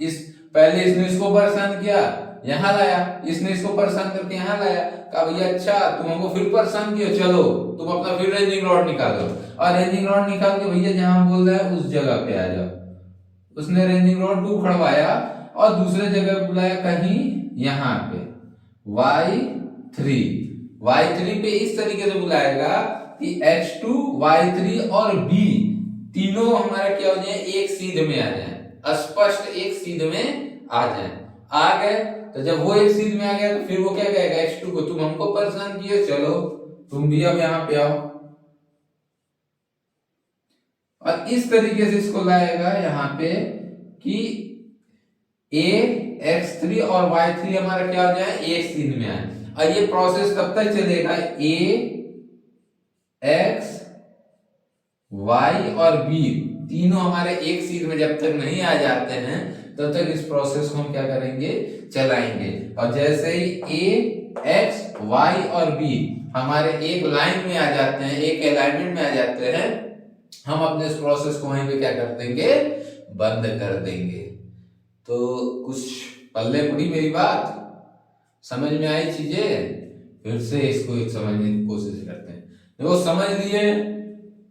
इस पहले इसने इसको परेशान किया, यहाँ लाया, इसने इसको परेशान करके यहाँ लाया, कहा भैया अच्छा तुम हमको फिर परेशान किया, चलो तुम अपना फिर रेंजिंग रॉड निकालो, और रेंजिंग रॉड निकाल के भैया जहां हम बोल रहे हैं उस जगह पे आ जाओ। उसने रेंजिंग रॉड को उखड़वाया और दूसरे जगह बुलाया कहीं यहाँ पे y3 पे इस तरीके से बुलाएगा कि x2, y3 और b तीनों हमारा क्या हो जाए, एक सीध में आ जाए, स्पष्ट एक सीध में आ जाए। आ गए तो जब वो एक सीध में आ गया तो फिर वो क्या कहेगा x2 को, तुम हमको परेशान किए, चलो तुम भी अब यहाँ पे आओ। और इस तरीके से इसको लाएगा यहाँ पे कि a, x3 और y3 हमारा क्या हो जाए, एक सीध में आए। और ये प्रोसेस तब तक चलेगा a, x, y और b तीनों हमारे एक सीध में जब तक नहीं आ जाते हैं तब तक इस प्रोसेस को हम क्या करेंगे, चलाएंगे। और जैसे ही a, x, y और b हमारे एक लाइन में आ जाते हैं, एक अलाइनमेंट में आ जाते हैं, हम अपने इस प्रोसेस को वहीं पे क्या कर देंगे, बंद कर देंगे। तो कुछ पल्ले पड़ी मेरी बात, समझ में आई चीजें? फिर से इसको एक समझने की कोशिश करते हैं। देखो समझ लिए,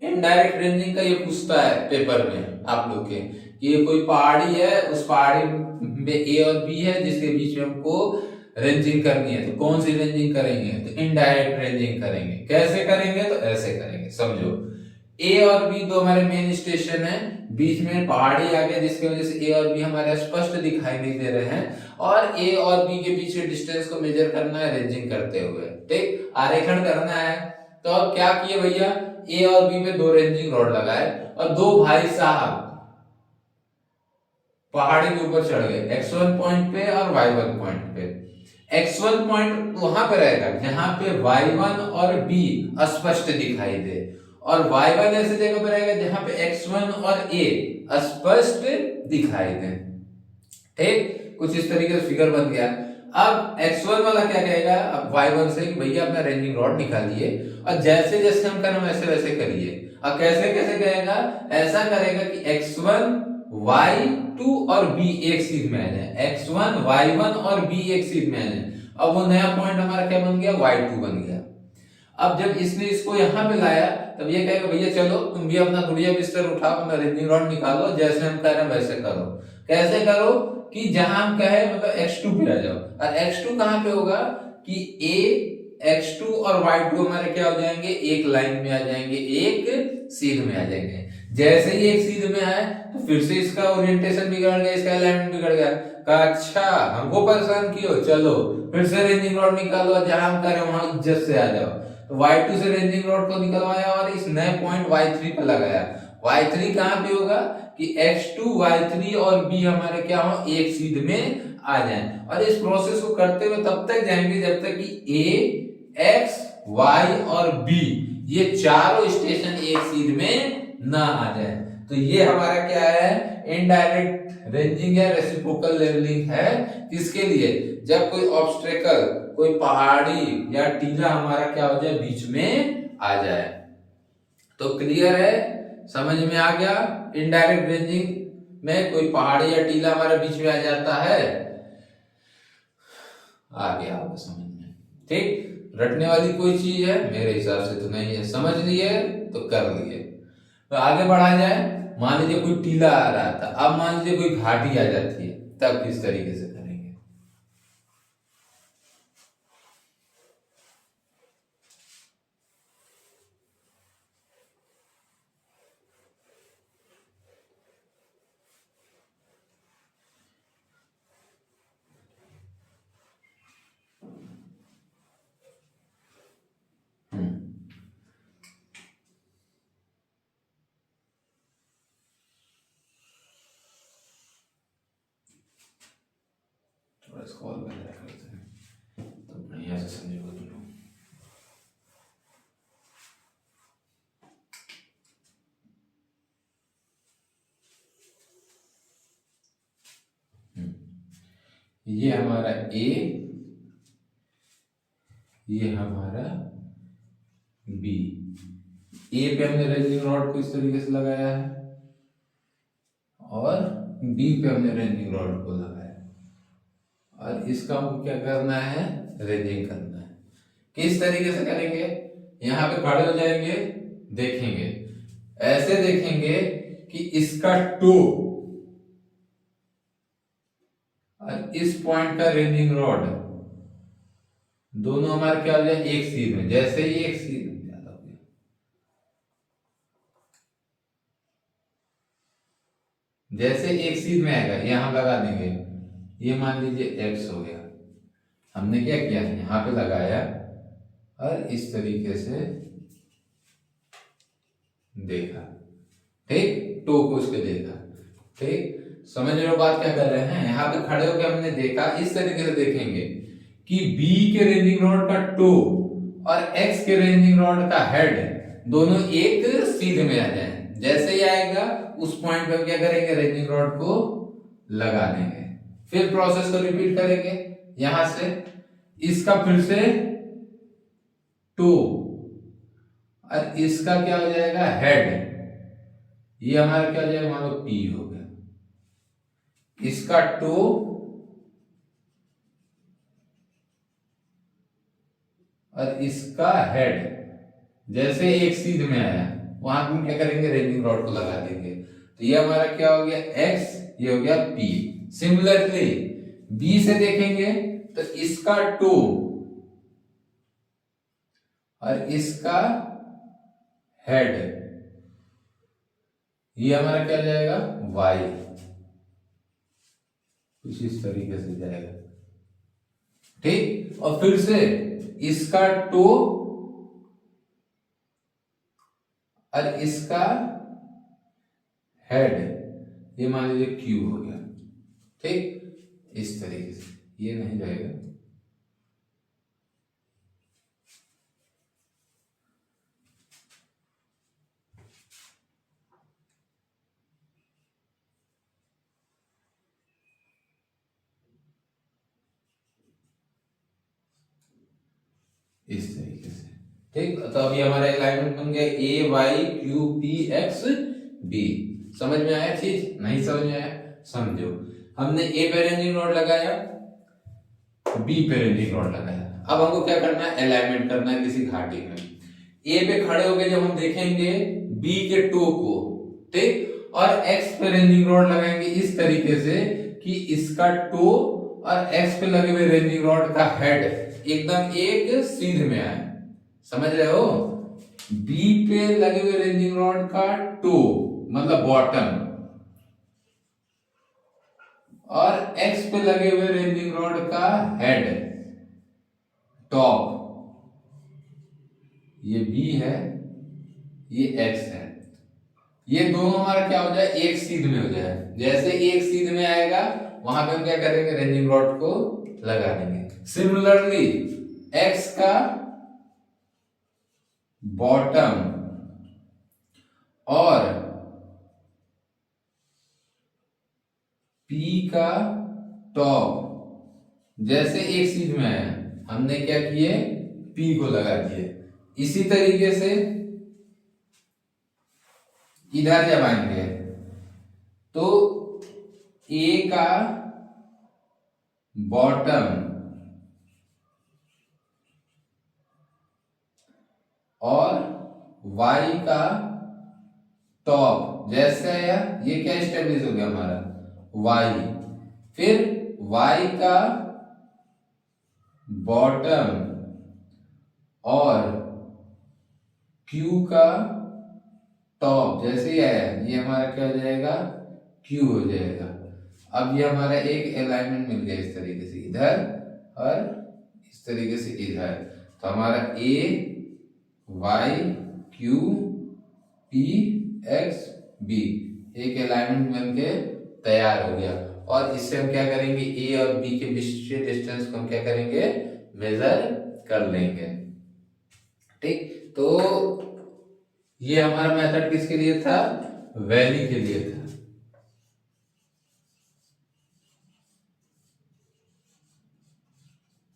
इनडायरेक्ट रेंजिंग का ये पूछता है पेपर में आप लोग के कि ये कोई पहाड़ी है, उस पहाड़ी में ए और बी है जिसके बीच में हमको रेंजिंग करनी है, तो कौन सी रेंजिंग करेंगे, तो इनडायरेक्ट रेंजिंग करेंगे। कैसे करेंगे, तो ऐसे करेंगे, समझो ए और बी दो हमारे मेन स्टेशन है, बीच में पहाड़ी आ गया जिसकी वजह से ए और बी हमारे स्पष्ट दिखाई नहीं दे रहे हैं, और ए और बी के बीच के डिस्टेंस को मेजर करना है रेंजिंग करते हुए, ठीक, आरेखण करना है। तो अब क्या किए भैया, ए और बी पे दो रेंजिंग रॉड लगाए और दो भाई साहब पहाड़ी के ऊपर चढ़ गए, x1 पॉइंट पे और y1 पॉइंट पे। x1 पॉइंट वहां पे रहेगा जहां पे y1 और b स्पष्ट दिखाई दे, और y1 ऐसे जगह पे रहेगा जहां पे x1 और a स्पष्ट दिखाई दे, ठीक। कुछ इस तरीके से फिगर बन गया। अब x1 वाला क्या कहेगा, अब y1 से कि भैया अपना रेंजिंग रॉड निकालिए, और जैसे जैसे हम करें वैसे वैसे करिए। और कैसे कैसे कहेगा, ऐसा करेगा कि x1, y2 और b एक सीध में आ जाए, x1, y1 और b एक सीध में आ जाए। अब वो नया पॉइंट हमारा क्या बन गया, y2 बन गया। अब जब इसने इसको यहाँ पे लाया तब ये कहेगा भैया चलो तुम भी अपना गुड़िया बिस्तर उठाओ, अपना रेंजिंग रॉड निकालो, जैसे हम कह रहे हैं वैसे करो। कैसे करो कि जहां हम कहे मतलब x2 पे आ जाओ, और x2 कहां पे होगा कि a, x2 और y2 हमारे क्या हो जाएंगे, एक लाइन में आ जाएंगे, एक सीध में आ जाएंगे। जैसे ही एक सीध में आए तो फिर से इसका ओरिएंटेशन बिगड़ गया, इसका अलाइनमेंट बिगड़ गया। कहा अच्छा हमको परेशान कियो, चलो फिर से रेंजिंग रॉड निकालो, जहां हम कह रहे हैं वहां इज्जत से आ जाओ। तो y2 से रेंजिंग रॉड को निकलवाया और इस नए पॉइंट y3 पे लगाया। y3 कहां पे होगा कि x2, y3 और b हमारे क्या हो, एक सीध में आ जाएं। और इस प्रोसेस को करते हुए तब तक जाएंगे जब तक कि a, एक्स वाई और बी ये चारों स्टेशन एक सीध में ना आ जाए। तो ये हमारा क्या है, इनडायरेक्ट रेंजिंग या रेसिप्रोकल लेवलिंग है। किसके लिए, जब कोई ऑब्स्ट्रेकल, कोई पहाड़ी या टीला हमारा क्या हो जाए, बीच में आ जाए। तो क्लियर है, समझ में आ गया। इनडायरेक्ट रेंजिंग में कोई पहाड़ी या टीला हमारे बीच में आ जाता है, आ गया आपको समझ में। ठीक, रटने वाली कोई चीज है मेरे हिसाब से तो नहीं है, समझ लिए तो कर लिए। तो आगे बढ़ा जाए। मान लीजिए कोई टीला आ रहा था, अब मान लीजिए कोई घाटी आ जाती है, तब किस तरीके से करेंगे। थोड़ा स्क्रॉल वगैरह करते हैं तो बढ़िया से समझोगे तुम लोग। ये हमारा ए, ये हमारा बी। ए पे हमने रेंजिंग रॉड को इस तरीके से लगाया है और बी पे हमने रेंजिंग रॉड को लगाया और इसका हमको क्या करना है, रेंजिंग करना है। किस तरीके से करेंगे, यहां पे खड़े हो जाएंगे, देखेंगे, ऐसे देखेंगे कि इसका टो और इस पॉइंट का रेंजिंग रॉड दोनों हमारे क्या हो जाए, एक सीध में। जैसे ही एक सीध में ज्यादा हो गया, जैसे एक सीध में आएगा यहां लगा देंगे। ये मान लीजिए एक्स हो गया, हमने क्या किया, यहां पे लगाया और इस तरीके से देखा। ठीक, टो को उसके देखा। ठीक, समझ रहे हो बात क्या कर रहे हैं। यहां पे खड़े होकर हमने देखा, इस तरीके से देखेंगे कि बी के रेंजिंग रॉड का टो और एक्स के रेंजिंग रॉड का हेड दोनों एक सीध में आ जाए। जैसे ही आएगा उस पॉइंट पे हम क्या करेंगे, रेंजिंग रॉड को लगा देंगे। फिर प्रोसेस को रिपीट करेंगे। यहां से इसका फिर से टो और इसका क्या हो जाएगा, हेड। ये हमारा क्या हो जाएगा, मान लो पी हो गया। इसका टो और इसका हेड जैसे एक सीध में आया, वहां हम क्या करेंगे, रेंजिंग रॉड को लगा देंगे। तो ये हमारा क्या हो गया, एक्स, ये हो गया पी। सिमिलरली बी से देखेंगे तो इसका टो और इसका हेड, ये हमारा क्या जाएगा, वाई। कुछ इस तरीके से जाएगा। ठीक, और फिर से इसका टो और इसका हेड, ये मान लीजिए क्यू हो गया। ठीक, इस तरीके से ये नहीं जाएगा। इस तरीके से। ठीक, तो अभी हमारा अलाइनमेंट बन गया A Y Q P X B. समझ में आया चीज, नहीं समझ में आया समझो। हमने ए पे रेंजिंग रॉड लगाया, बी पे रेंजिंग रॉड लगाया। अब हमको क्या करना है, अलाइनमेंट करना है किसी घाटी में। ए पे खड़े होके जब हम देखेंगे बी के टो को, ठीक, और एक्स पे रेंजिंग रॉड लगाएंगे इस तरीके से कि इसका टो और एक्स पे लगे हुए रेंजिंग रॉड का हेड एकदम एक सीध में आए। समझ रहे हो, बी पे लगे हुए रेंजिंग रॉड का टो मतलब बॉटम और एक्स पे लगे हुए रेंजिंग रॉड का हेड टॉप। ये बी है, ये एक्स है। ये दोनों हमारा क्या हो जाए, एक सीध में हो जाए। जैसे एक सीध में आएगा वहां पे हम क्या करेंगे, रेंजिंग रॉड को लगा देंगे। सिमिलरली एक्स का बॉटम और पी का टॉप जैसे एक सीध में है, हमने क्या किए, पी को लगा दिए। इसी तरीके से इधर जब आएंगे तो ए का बॉटम और वाई का टॉप जैसे है, ये क्या स्टेब्लिश हो गया हमारा वाई। फिर वाई का बॉटम और क्यू का टॉप जैसे ही है, ये हमारा क्या हो जाएगा, क्यू हो जाएगा। अब ये हमारा एक अलाइनमेंट मिल गया इस तरीके से इधर और इस तरीके से इधर। तो हमारा A Y Q P X B एक अलाइनमेंट बन के तैयार हो गया। और इससे हम क्या करेंगे, ए और बी के बीच के डिस्टेंस को हम क्या करेंगे, मेजर कर लेंगे। ठीक, तो ये हमारा मेथड किसके लिए था, वैली के लिए था।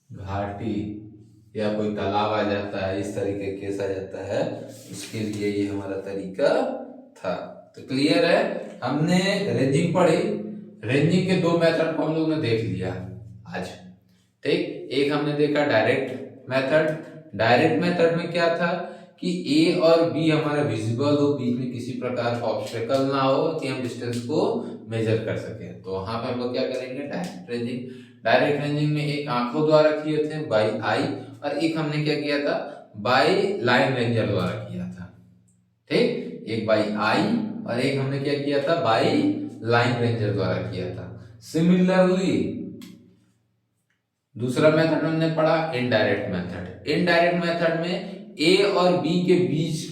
घाटी या कोई तालाब आ जाता है, इस तरीके केस आ जाता है, उसके लिए ये हमारा तरीका था। तो क्लियर है, हमने रेंजिंग पढ़ी। रेंजिंग के दो मेथड को हम लोग ने देख लिया आज। ठीक, एक हमने देखा डायरेक्ट मेथड। डायरेक्ट मेथड में क्या था कि ए और बी हमारा विजिबल हो, बीच में किसी प्रकार का ऑब्स्टेकल ना हो कि हम डिस्टेंस को मेजर कर सके। तो वहां पे हम लोग क्या करेंगे, डायरेक्ट रेंजिंग। डायरेक्ट रेंजिंग में एक आंखों द्वारा किए थे बाई आई, और एक हमने क्या किया था, बाई लाइन रेंजर द्वारा किया था। ठीक, एक बाई आई और एक हमने क्या किया था, बाई लाइन रेंजर द्वारा किया था। सिमिलरली दूसरा मेथड हमने पढ़ा इनडायरेक्ट मेथड। इनडायरेक्ट मेथड में ए और बी के बीच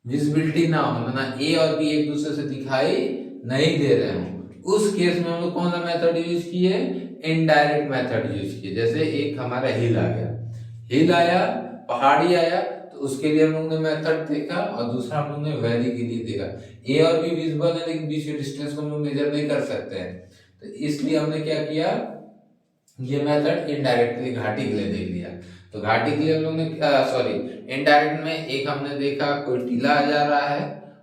विजिबिलिटी ना हो, मतलब ए और बी एक दूसरे से दिखाई नहीं दे रहे हो, उस केस में हम लोग कौन सा मेथड यूज किए, इनडायरेक्ट मेथड यूज किए। जैसे एक हमारा हिल आ गया, हिल आया, पहाड़ी आया, तो उसके लिए हम लोग ने मेथड देखा, और दूसरा हम लोग ने वैली के लिए देखा। ए और बी विजिबल है लेकिन बीच के डिस्टेंस को हम लोग मेजर नहीं कर सकते हैं, तो इसलिए हमने क्या किया, ये मेथड इनडायरेक्टली घाटी के लिए देख लिया। तो घाटी के लिए हम लोग ने सॉरी इनडायरेक्ट में एक हमने देखा कोई टीला आ जा रहा है,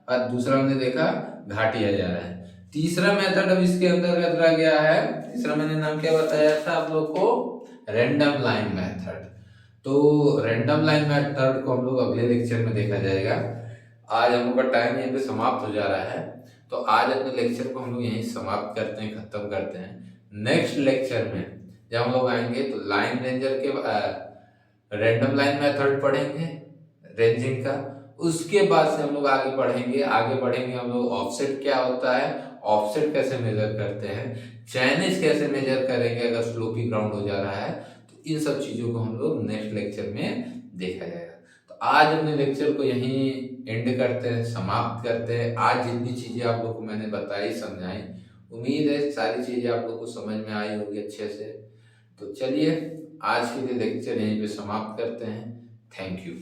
और दूसरा हमने देखा घाटी आ जा रहा है। तीसरा मेथड अब इसके अंतर्गत रह गया है, तीसरा मैंने नाम क्या बताया था आप लोग को, रैंडम लाइन मेथड। तो रैंडम लाइन मेथड को हम लोग अगले लेक्चर में देखा जाएगा। आज हम लोग का टाइम यहीं पे समाप्त हो जा रहा है, तो आज अपने लेक्चर को हम लोग यहीं समाप्त करते हैं, खत्म करते हैं। नेक्स्ट लेक्चर में जब हम लोग आएंगे तो लाइन रेंजर के रैंडम लाइन मेथड पढ़ेंगे रेंजिंग का। उसके बाद से हम लोग आगे बढ़ेंगे हम लोग ऑफसेट क्या होता है, ऑफसेट कैसे मेजर करते हैं, चाइनीज कैसे मेजर करेंगे अगर स्लोपी ग्राउंड हो जा रहा है, तो इन सब चीजों को हम लोग नेक्स्ट लेक्चर में देखा जाएगा। तो आज अपने लेक्चर को यहीं एंड करते हैं, समाप्त करते हैं। आज जितनी चीजें आप लोग को मैंने बताई, समझाई, उम्मीद है सारी चीजें आप लोग को समझ में आई होगी अच्छे से। तो चलिए आज के लिए लेक्चर यहीं पे समाप्त करते हैं। Thank you.